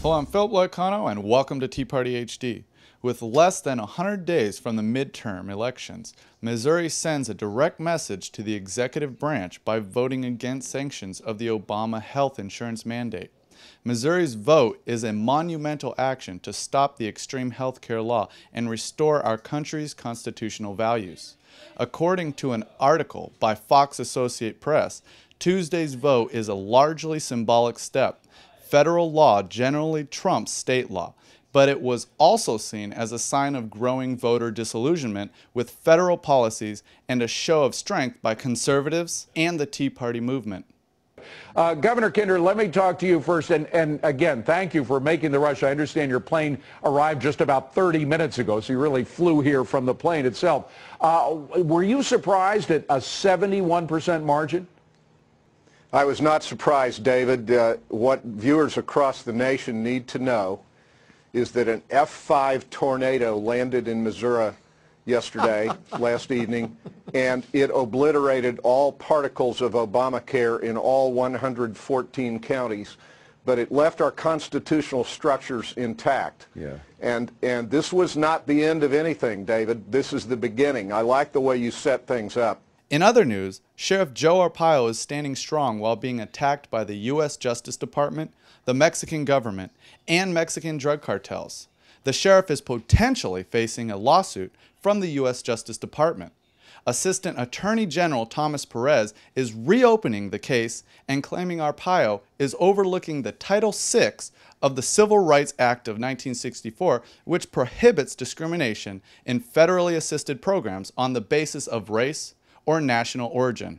Hello, I'm Philip Loicano, and welcome to Tea Party HD. With less than 100 days from the midterm elections, Missouri sends a direct message to the executive branch by voting against sanctions of the Obama health insurance mandate. Missouri's vote is a monumental action to stop the extreme health care law and restore our country's constitutional values. According to an article by Fox Associates Press, Tuesday's vote is a largely symbolic step. Federal law generally trumps state law, but it was also seen as a sign of growing voter disillusionment with federal policies and a show of strength by conservatives and the Tea Party movement. Governor Kinder, let me talk to you first, and again, thank you for making the rush. I understand your plane arrived just about 30 minutes ago, so you really flew here from the plane itself. Were you surprised at a 71% margin? I was not surprised, David. What viewers across the nation need to know is that an F5 tornado landed in Missouri yesterday, last evening, and it obliterated all particles of Obamacare in all 114 counties, but it left our constitutional structures intact. Yeah. And this was not the end of anything, David. This is the beginning. I like the way you set things up. In other news, Sheriff Joe Arpaio is standing strong while being attacked by the U.S. Justice Department, the Mexican government, and Mexican drug cartels. The sheriff is potentially facing a lawsuit from the U.S. Justice Department. Assistant Attorney General Thomas Perez is reopening the case and claiming Arpaio is overlooking the Title VI of the Civil Rights Act of 1964, which prohibits discrimination in federally assisted programs on the basis of race or national origin.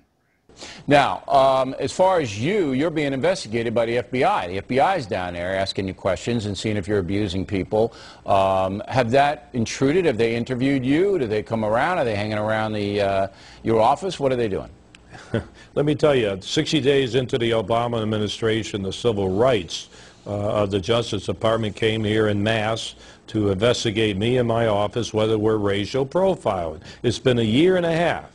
Now, as far as you're being investigated by the FBI. The FBI's down there asking you questions and seeing if you're abusing people. Have that intruded? Have they interviewed you? Do they come around? Are they hanging around your office? What are they doing? Let me tell you, 60 days into the Obama administration, the civil rights of the Justice Department came here en masse to investigate me and my office whether we're racial profiling. It's been a year and a half.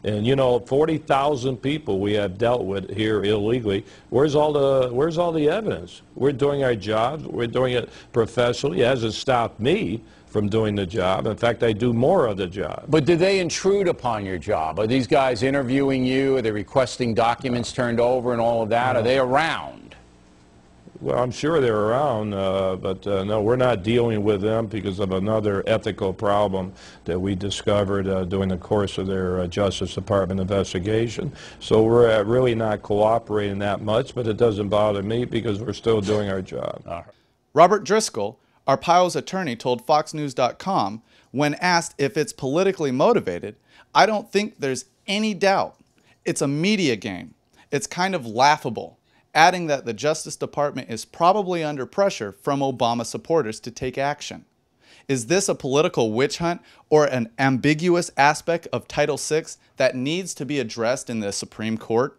And you know, 40,000 people we have dealt with here illegally. Where's all the evidence? We're doing our jobs. We're doing it professionally. It hasn't stopped me from doing the job. In fact, I do more of the job. But did they intrude upon your job? Are these guys interviewing you? Are they requesting documents turned over and all of that? Are they around? Well, I'm sure they're around, but no, we're not dealing with them because of another ethical problem that we discovered during the course of their Justice Department investigation. So we're really not cooperating that much, but it doesn't bother me because we're still doing our job. Robert Driscoll, Arpaio's attorney, told FoxNews.com when asked if it's politically motivated, "I don't think there's any doubt. It's a media game. It's kind of laughable," adding that the Justice Department is probably under pressure from Obama supporters to take action. Is this a political witch hunt or an ambiguous aspect of Title VI that needs to be addressed in the Supreme Court?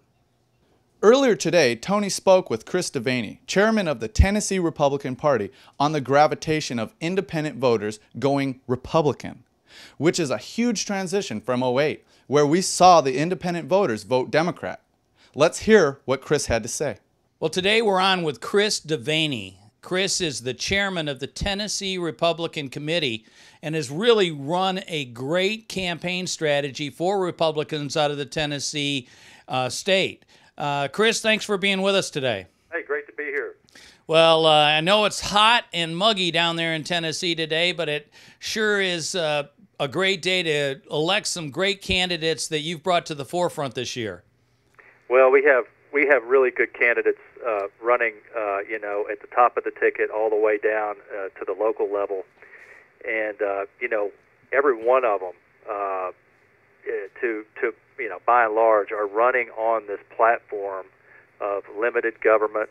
Earlier today, Tony spoke with Chris Devaney, chairman of the Tennessee Republican Party, on the gravitation of independent voters going Republican, which is a huge transition from '08, where we saw the independent voters vote Democrat. Let's hear what Chris had to say. Well, today we're on with Chris Devaney. Chris is the chairman of the Tennessee Republican Committee and has really run a great campaign strategy for Republicans out of the Tennessee state. Chris, thanks for being with us today. Hey, great to be here. Well, I know it's hot and muggy down there in Tennessee today, but it sure is a great day to elect some great candidates that you've brought to the forefront this year. Well, we have really good candidates running, at the top of the ticket all the way down to the local level, and every one of them, by and large, are running on this platform of limited government,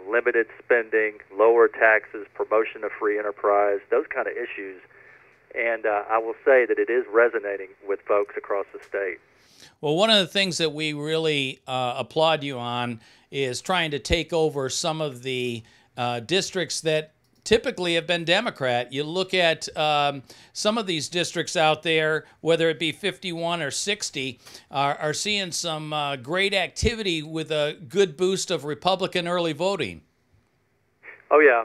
limited spending, lower taxes, promotion of free enterprise, those kind of issues. And I will say that it is resonating with folks across the state. Well, one of the things that we really applaud you on is trying to take over some of the districts that typically have been Democrat. You look at some of these districts out there, whether it be 51 or 60, are seeing some great activity with a good boost of Republican early voting. Oh yeah,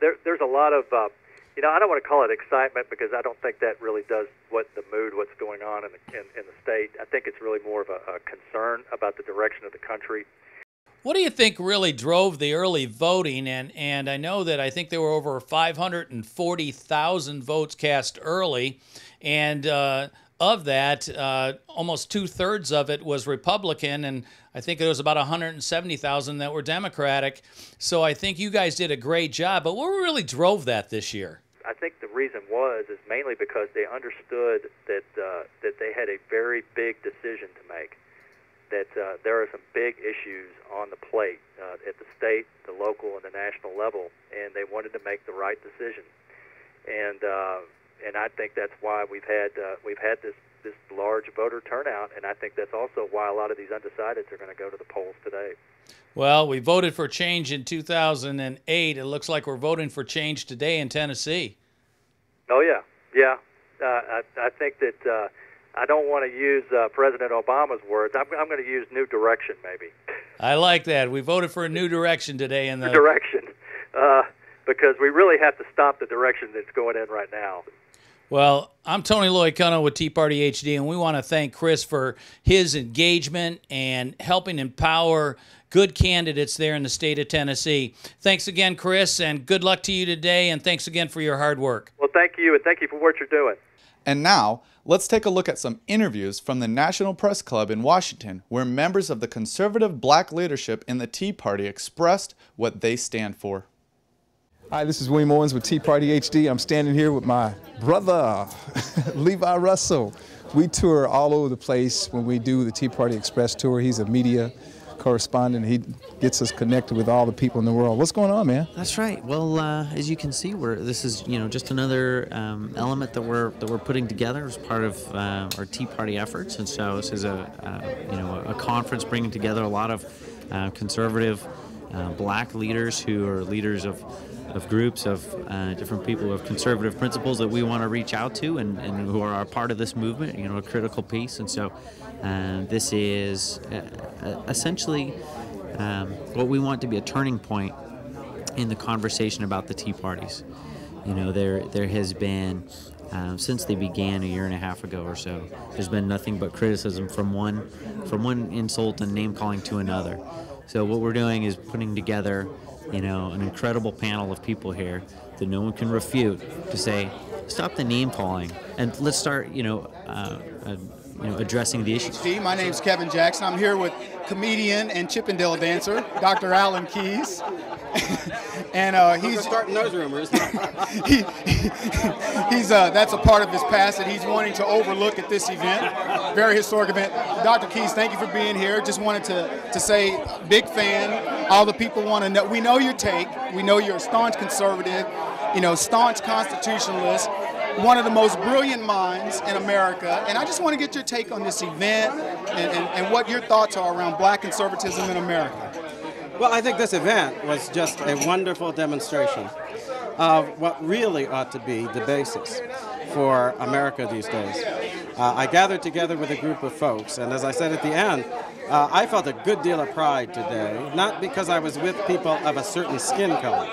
there's a lot of I don't want to call it excitement because I don't think that really does what's going on in the state. I think it's really more of a concern about the direction of the country. What do you think really drove the early voting? And I know that I think there were over 540,000 votes cast early, and of that, almost 2/3 of it was Republican, and I think there was about 170,000 that were Democratic. So I think you guys did a great job. But what really drove that this year? I think the reason is mainly because they understood that they had a very big decision to make. That there are some big issues on the plate at the state, the local, and the national level, and they wanted to make the right decision. And I think that's why we've had this large voter turnout, and I think that's also why a lot of these undecideds are going to go to the polls today. Well, we voted for change in 2008. It looks like we're voting for change today in Tennessee. Oh yeah. I think that I don't want to use President Obama's words. I'm going to use new direction, maybe. I like that. We voted for a new direction today in the direction, because we really have to stop the direction that's going in right now. Well, I'm Tony Lloyd Cunno with Tea Party HD, and we want to thank Chris for his engagement and helping empower good candidates there in the state of Tennessee. Thanks again, Chris, and good luck to you today, and thanks again for your hard work. Well, thank you, and thank you for what you're doing. And now, let's take a look at some interviews from the National Press Club in Washington, where members of the conservative black leadership in the Tea Party expressed what they stand for. Hi, this is William Owens with Tea Party HD. I'm standing here with my brother, Levi Russell. We tour all over the place when we do the Tea Party Express tour. He's a media correspondent. He gets us connected with all the people in the world. What's going on, man? That's right. Well, as you can see, this is just another element that we're putting together as part of our Tea Party efforts. And so this is a conference bringing together a lot of conservative black leaders who are leaders of groups of different people who have conservative principles that we want to reach out to and who are part of this movement, a critical piece. And so this is essentially what we want to be a turning point in the conversation about the Tea Parties. There has been, since they began a year and a half ago or so, there's been nothing but criticism from one insult and name-calling to another. So what we're doing is putting together an incredible panel of people here that no one can refute to say, stop the name calling and let's start, addressing the issues. My name's Kevin Jackson. I'm here with comedian and Chippendale dancer, Dr. Alan Keyes. And he's starting those rumors. He's that's a part of his past that he's wanting to overlook at this event, very historic event. Dr. Keyes, thank you for being here. Just wanted to say, big fan. All the people want to know. We know your take. We know you're a staunch conservative, staunch constitutionalist, one of the most brilliant minds in America. And I just want to get your take on this event and what your thoughts are around black conservatism in America. Well, I think this event was just a wonderful demonstration of what really ought to be the basis for America these days. I gathered together with a group of folks, and as I said at the end, I felt a good deal of pride today, not because I was with people of a certain skin color,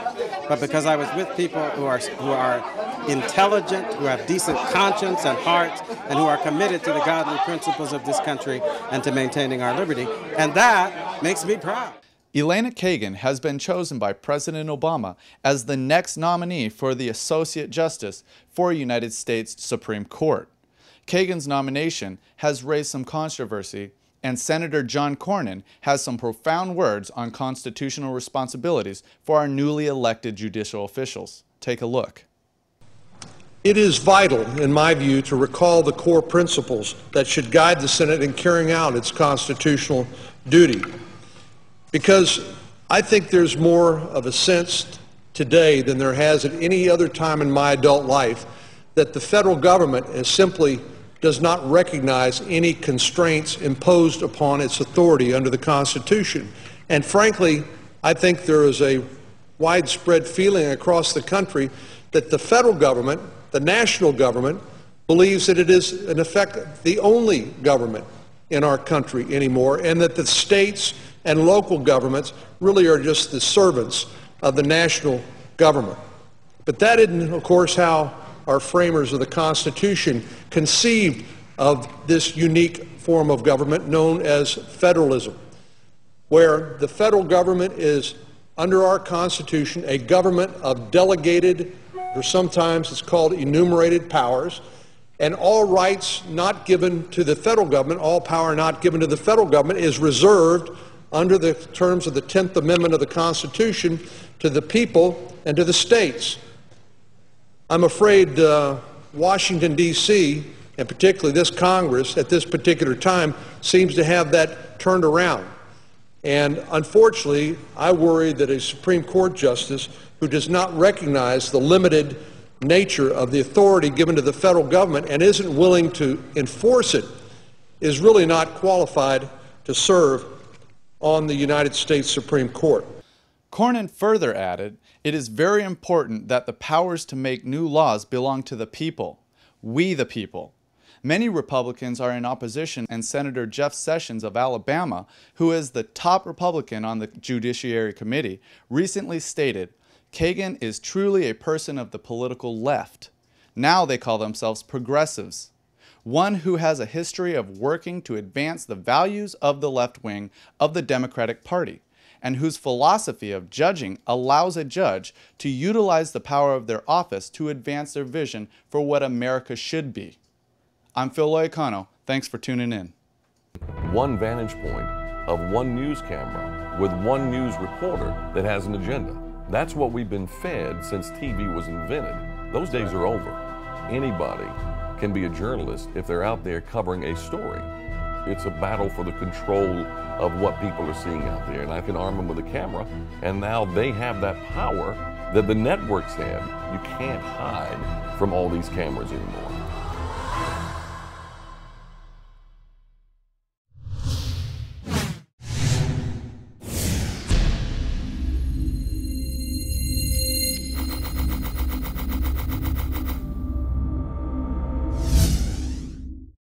but because I was with people who are intelligent, who have decent conscience and heart, and who are committed to the godly principles of this country and to maintaining our liberty, and that makes me proud. Elena Kagan has been chosen by President Obama as the next nominee for the Associate Justice for United States Supreme Court. Kagan's nomination has raised some controversy, and Senator John Cornyn has some profound words on constitutional responsibilities for our newly elected judicial officials. Take a look. It is vital, in my view, to recall the core principles that should guide the Senate in carrying out its constitutional duty. Because I think there's more of a sense today than there has at any other time in my adult life that the federal government simply does not recognize any constraints imposed upon its authority under the Constitution. And frankly, I think there is a widespread feeling across the country that the federal government, the national government, believes that it is, in effect, the only government in our country anymore, and that the states and local governments really are just the servants of the national government. But that isn't, of course, how our framers of the Constitution conceived of this unique form of government known as federalism, where the federal government is, under our Constitution, a government of delegated, or sometimes it's called enumerated powers, and all rights not given to the federal government, all power not given to the federal government is reserved under the terms of the 10th Amendment of the Constitution to the people and to the states. I'm afraid Washington, D.C., and particularly this Congress at this particular time, seems to have that turned around. And unfortunately, I worry that a Supreme Court justice who does not recognize the limited nature of the authority given to the federal government and isn't willing to enforce it is really not qualified to serve on the United States Supreme Court. Cornyn further added, "It is very important that the powers to make new laws belong to the people, we the people." Many Republicans are in opposition, and Senator Jeff Sessions of Alabama, who is the top Republican on the Judiciary Committee, recently stated, "Kagan is truly a person of the political left. Now they call themselves progressives. One who has a history of working to advance the values of the left wing of the Democratic Party, and whose philosophy of judging allows a judge to utilize the power of their office to advance their vision for what America should be." I'm Phil Loicano. Thanks for tuning in. One vantage point of one news camera with one news reporter that has an agenda. That's what we've been fed since TV was invented. Those days are over. Anybody can be a journalist if they're out there covering a story. It's a battle for the control of what people are seeing out there, and I can arm them with a camera, and now they have that power that the networks have. You can't hide from all these cameras anymore.